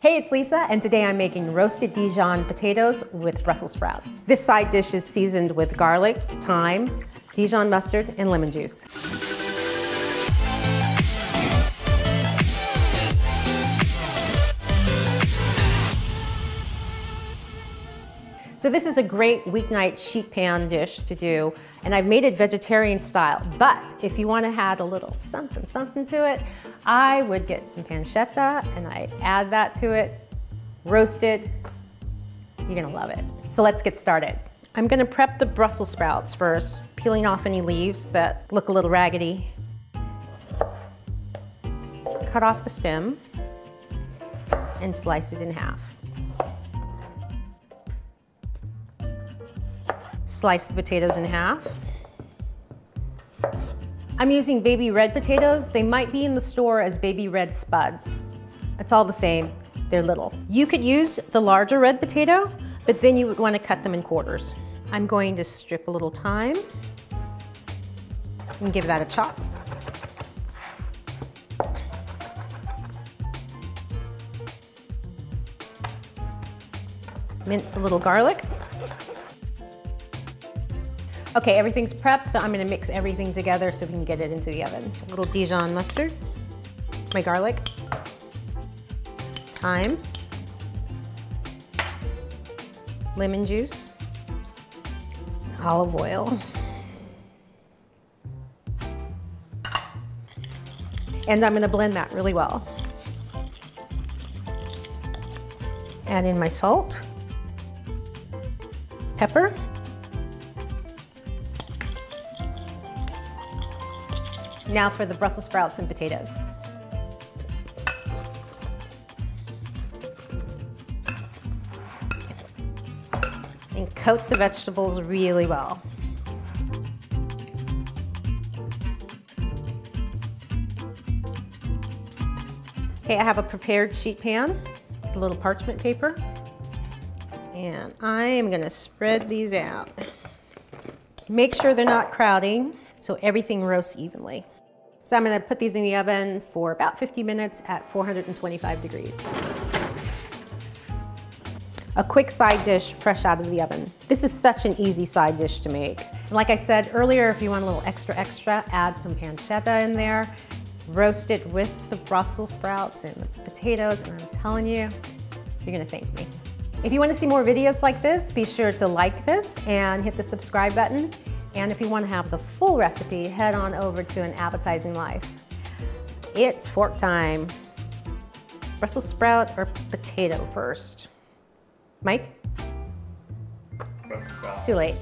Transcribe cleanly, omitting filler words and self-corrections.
Hey, it's Lisa, and today I'm making roasted Dijon potatoes with Brussels sprouts. This side dish is seasoned with garlic, thyme, Dijon mustard, and lemon juice. So this is a great weeknight sheet pan dish to do, and I've made it vegetarian style, but if you want to add a little something to it, I would get some pancetta and I'd add that to it, roast it. You're gonna love it. So let's get started. I'm gonna prep the Brussels sprouts first, peeling off any leaves that look a little raggedy. Cut off the stem and slice it in half. Slice the potatoes in half. I'm using baby red potatoes. They might be in the store as baby red spuds. It's all the same, they're little. You could use the larger red potato, but then you would want to cut them in quarters. I'm going to strip a little thyme and give that a chop. Mince a little garlic. Okay, everything's prepped, so I'm gonna mix everything together so we can get it into the oven. A little Dijon mustard, my garlic, thyme, lemon juice, olive oil, and I'm gonna blend that really well. Add in my salt, pepper, now for the Brussels sprouts and potatoes. And coat the vegetables really well. Okay, I have a prepared sheet pan with a little parchment paper. And I am gonna spread these out. Make sure they're not crowding so everything roasts evenly. So I'm gonna put these in the oven for about 50 minutes at 425 degrees. A quick side dish fresh out of the oven. This is such an easy side dish to make. And like I said earlier, if you want a little extra, add some pancetta in there. Roast it with the Brussels sprouts and the potatoes, and I'm telling you, you're gonna thank me. If you wanna see more videos like this, be sure to like this and hit the subscribe button. And if you want to have the full recipe, head on over to An Appetizing Life. It's fork time. Brussels sprout or potato first? Mike? Brussels sprout. Too late.